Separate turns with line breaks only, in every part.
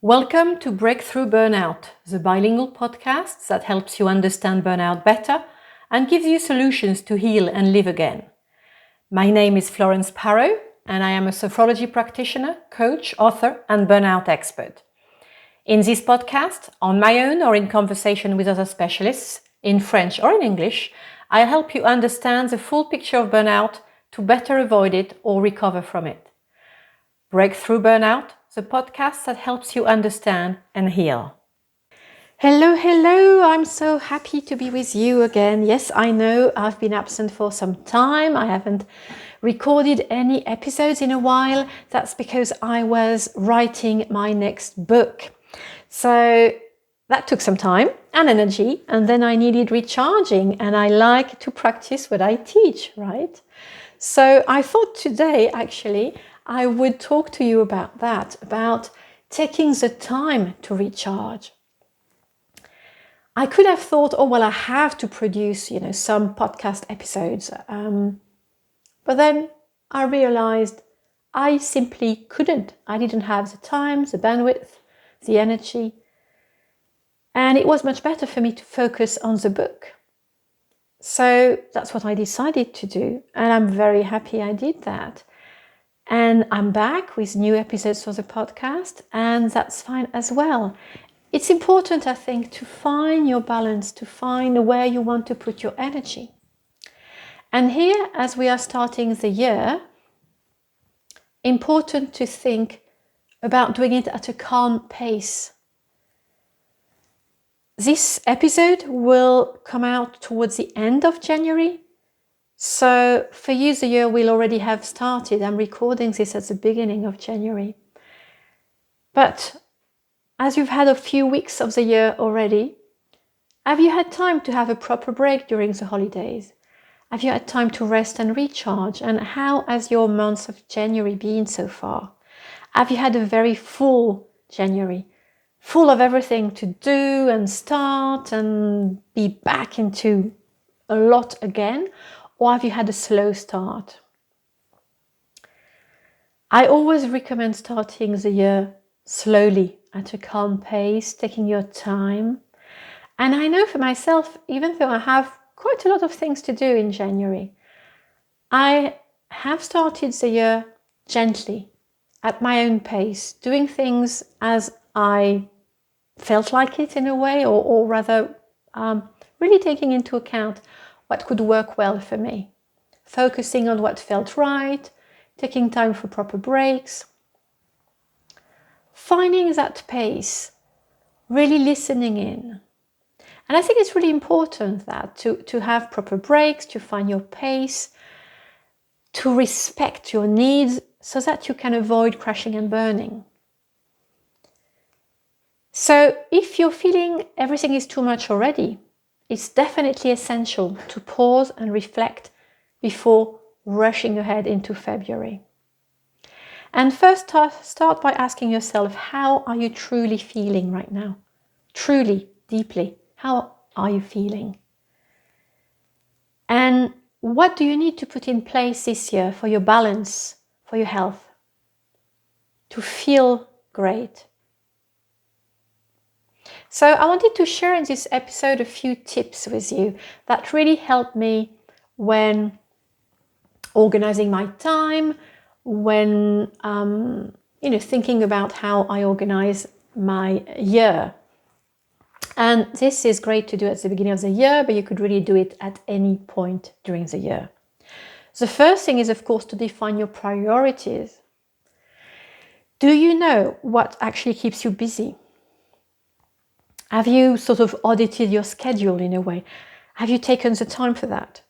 Welcome to Breakthrough Burnout, the bilingual podcast that helps you understand burnout better and gives you solutions to heal and live again. My name is Florence Parrow, and I am a sophrology practitioner, coach, author, and burnout expert. In this podcast, on my own or in conversation with other specialists, in French or in English, I'll help you understand the full picture of burnout to better avoid it or recover from it. Breakthrough Burnout, the podcast that helps you understand and heal. Hello, I'm so happy to be with you again. Yes, I know I've been absent for some time. I haven't recorded any episodes in a while. That's because I was writing my next book. So that took some time and energy, and then I needed recharging, and I like to practice what I teach, right? So I thought today, actually, I would talk to you about that, about taking the time to recharge. I could have thought, I have to produce, some podcast episodes. But then I realized I simply couldn't. I didn't have the time, the bandwidth, the energy. And it was much better for me to focus on the book. So that's what I decided to do. And I'm very happy I did that. And I'm back with new episodes for the podcast, and that's fine as well. It's important, I think, to find your balance, to find where you want to put your energy. And here, as we are starting the year, important to think about doing it at a calm pace. This episode will come out towards the end of January. So for you, the year will already have started. I'm recording this at the beginning of January. But as you've had a few weeks of the year already, have you had time to have a proper break during the holidays? Have you had time to rest and recharge? And how has your month of January been so far? Have you had a very full January, full of everything to do and start and be back into a lot again? Or have you had a slow start? I always recommend starting the year slowly, at a calm pace, taking your time. And I know for myself, even though I have quite a lot of things to do in January, I have started the year gently, at my own pace, doing things as I felt like it in a way, or rather really taking into account what could work well for me, focusing on what felt right, taking time for proper breaks, finding that pace, really listening in. And I think it's really important that to have proper breaks, to find your pace, to respect your needs so that you can avoid crashing and burning. So if you're feeling everything is too much already, it's definitely essential to pause and reflect before rushing ahead into February. And first start by asking yourself, how are you truly feeling right now? Truly, deeply, how are you feeling? And what do you need to put in place this year for your balance, for your health, to feel great? So I wanted to share in this episode a few tips with you that really helped me when organizing my time, when thinking about how I organize my year. And this is great to do at the beginning of the year, but you could really do it at any point during the year. The first thing is, of course, to define your priorities. Do you know what actually keeps you busy? Have you sort of audited your schedule in a way? Have you taken the time for that?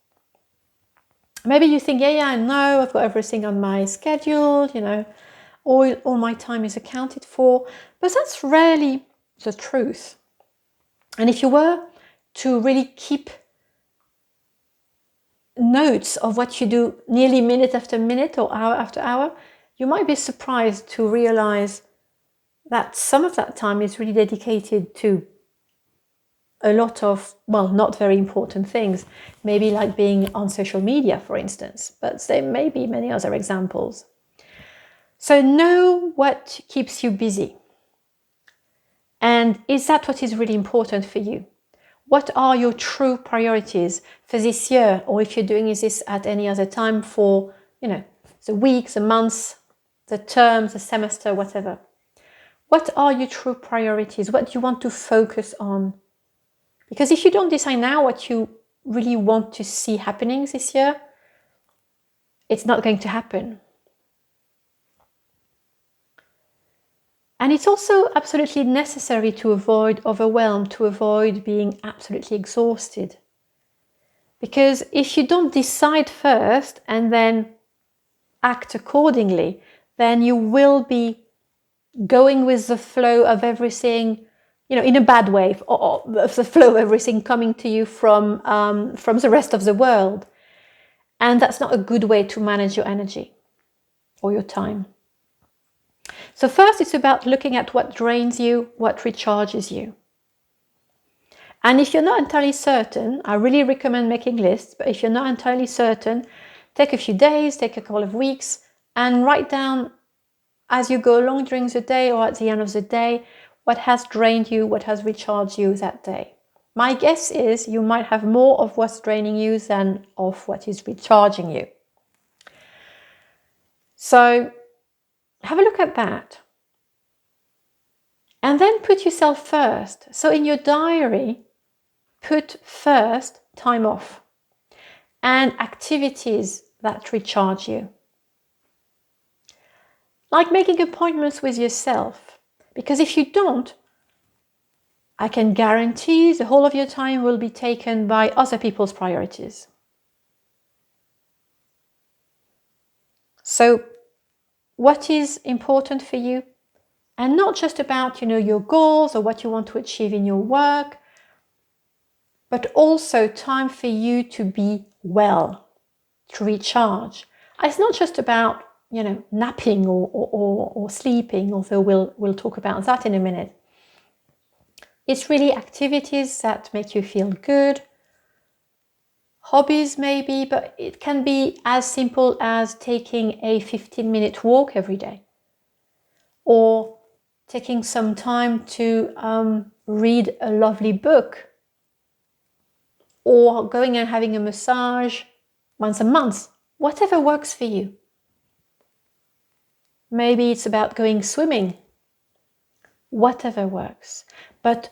Maybe you think, I know, I've got everything on my schedule, all my time is accounted for, but that's rarely the truth. And if you were to really keep notes of what you do nearly minute after minute or hour after hour, you might be surprised to realize that some of that time is really dedicated to a lot of, not very important things, maybe like being on social media, for instance, but there may be many other examples. So know what keeps you busy. And is that what is really important for you? What are your true priorities for this year? Or if you're doing this at any other time for, the weeks, the months, the terms, the semester, whatever. What are your true priorities? What do you want to focus on? Because if you don't decide now what you really want to see happening this year, it's not going to happen. And it's also absolutely necessary to avoid overwhelm, to avoid being absolutely exhausted. Because if you don't decide first and then act accordingly, then you will be going with the flow of everything, in a bad way, or the flow of everything coming to you from the rest of the world. And that's not a good way to manage your energy or your time. So first, it's about looking at what drains you, what recharges you. And if you're not entirely certain, I really recommend making lists, but if you're not entirely certain, take a few days, take a couple of weeks, and write down as you go along during the day or at the end of the day, what has drained you, what has recharged you that day. My guess is you might have more of what's draining you than of what is recharging you. So have a look at that. And then put yourself first. So in your diary, put first time off and activities that recharge you. Like making appointments with yourself. Because if you don't, I can guarantee the whole of your time will be taken by other people's priorities. So what is important for you? And not just about, your goals or what you want to achieve in your work, but also time for you to be well, to recharge. It's not just about, napping or sleeping, although we'll talk about that in a minute. It's really activities that make you feel good, hobbies maybe, but it can be as simple as taking a 15-minute walk every day, or taking some time to read a lovely book, or going and having a massage once a month, whatever works for you. Maybe it's about going swimming, whatever works. But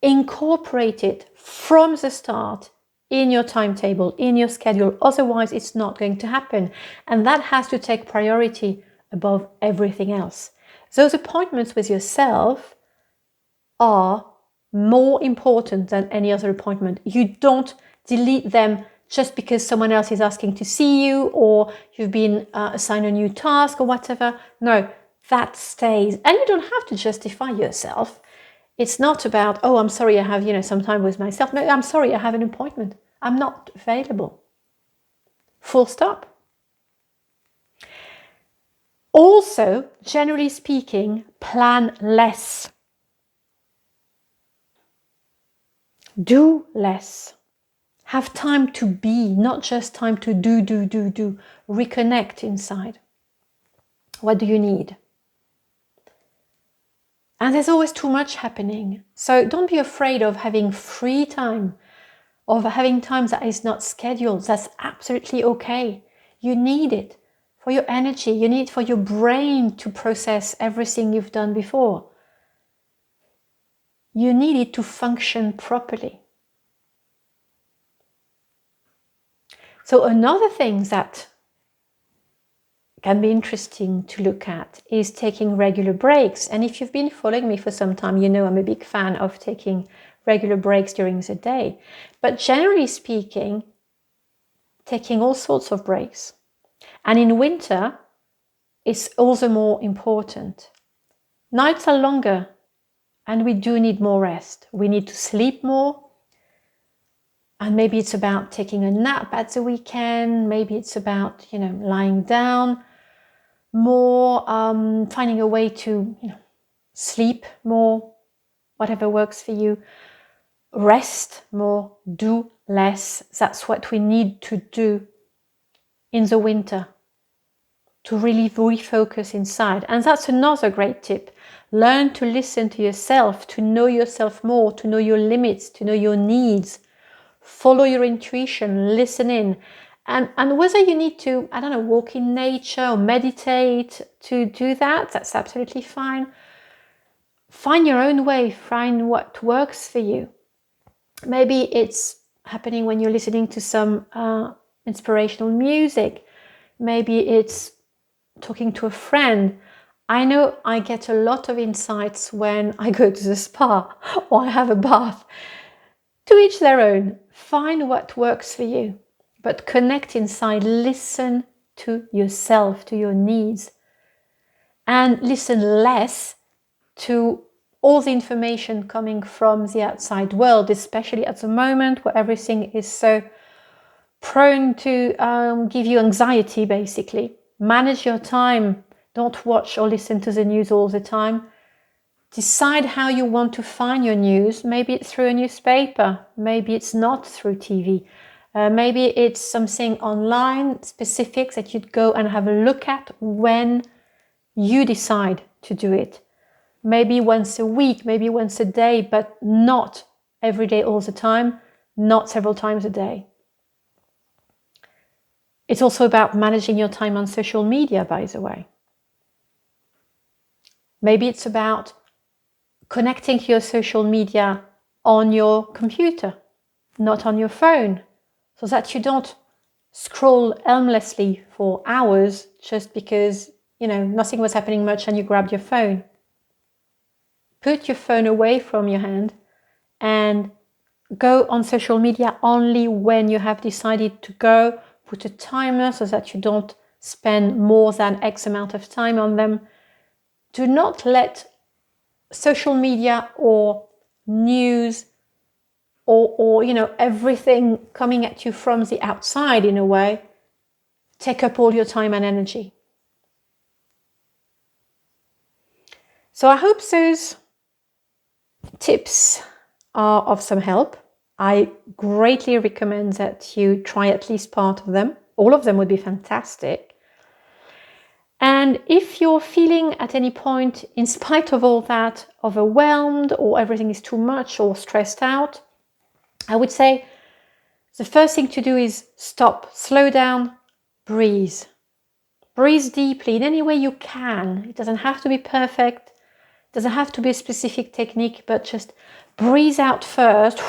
incorporate it from the start in your timetable, in your schedule. Otherwise, it's not going to happen. And that has to take priority above everything else. Those appointments with yourself are more important than any other appointment. You don't delete them just because someone else is asking to see you, or you've been assigned a new task or whatever. No, that stays. And you don't have to justify yourself. It's not about, oh, I'm sorry, I have, some time with myself. No, I'm sorry, I have an appointment. I'm not available. Full stop. Also, generally speaking, plan less. Do less. Have time to be, not just time to do. Reconnect inside. What do you need? And there's always too much happening. So don't be afraid of having free time, of having time that is not scheduled. That's absolutely okay. You need it for your energy. You need it for your brain to process everything you've done before. You need it to function properly. So another thing that can be interesting to look at is taking regular breaks. And if you've been following me for some time, you know I'm a big fan of taking regular breaks during the day. But generally speaking, taking all sorts of breaks. And in winter, it's also more important. Nights are longer, and we do need more rest. We need to sleep more. And maybe it's about taking a nap at the weekend. Maybe it's about, lying down more, finding a way to, sleep more, whatever works for you. Rest more, do less. That's what we need to do in the winter. to really refocus inside. And that's another great tip. Learn to listen to yourself, to know yourself more, to know your limits, to know your needs. Follow your intuition, listen in. And whether you need to, I don't know, walk in nature or meditate to do that, that's absolutely fine. Find your own way, find what works for you. Maybe it's happening when you're listening to some inspirational music. Maybe it's talking to a friend. I know I get a lot of insights when I go to the spa or I have a bath. To each their own. Find what works for you, but connect inside. Listen to yourself, to your needs, and listen less to all the information coming from the outside world, especially at the moment where everything is so prone to give you anxiety, basically. Manage your time. Don't watch or listen to the news all the time. Decide how you want to find your news. Maybe it's through a newspaper. Maybe it's not through TV. Maybe it's something online specific that you'd go and have a look at when you decide to do it. Maybe once a week, maybe once a day, but not every day all the time, not several times a day. It's also about managing your time on social media, by the way. Maybe it's about connecting to your social media on your computer, not on your phone, so that you don't scroll aimlessly for hours just because, nothing was happening much and you grabbed your phone. Put your phone away from your hand and go on social media only when you have decided to go. Put a timer so that you don't spend more than X amount of time on them. Do not let social media or news or everything coming at you from the outside, in a way, take up all your time and energy. So I hope those tips are of some help. I greatly recommend that you try at least part of them. All of them would be fantastic. And if you're feeling at any point, in spite of all that, overwhelmed or everything is too much or stressed out, I would say the first thing to do is stop, slow down, breathe. Breathe deeply in any way you can. It doesn't have to be perfect. It doesn't have to be a specific technique, but just breathe out first.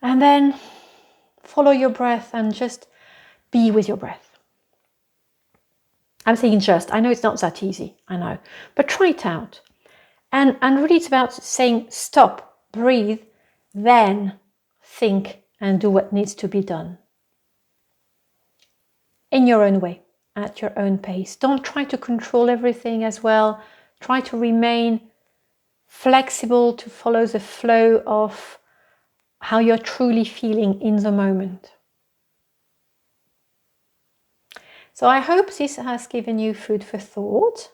And then follow your breath and just be with your breath. I'm saying just, I know it's not that easy, I know, but try it out. And really it's about saying stop, breathe, then think and do what needs to be done. In your own way, at your own pace. Don't try to control everything as well. Try to remain flexible, to follow the flow of how you're truly feeling in the moment. So I hope this has given you food for thought.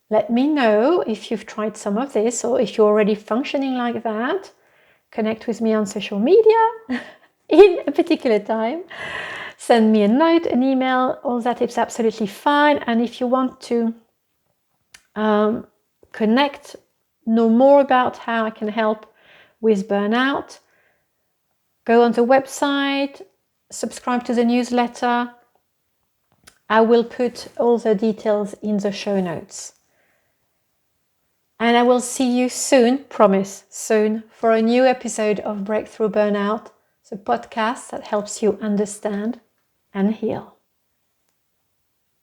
Let me know if you've tried some of this or if you're already functioning like that. Connect with me on social media in a particular time. Send me a note, an email, all that is absolutely fine. And if you want to connect, know more about how I can help with burnout, go on the website, subscribe to the newsletter. I will put all the details in the show notes. And I will see you soon, promise, soon, for a new episode of Breakthrough Burnout, the podcast that helps you understand and heal.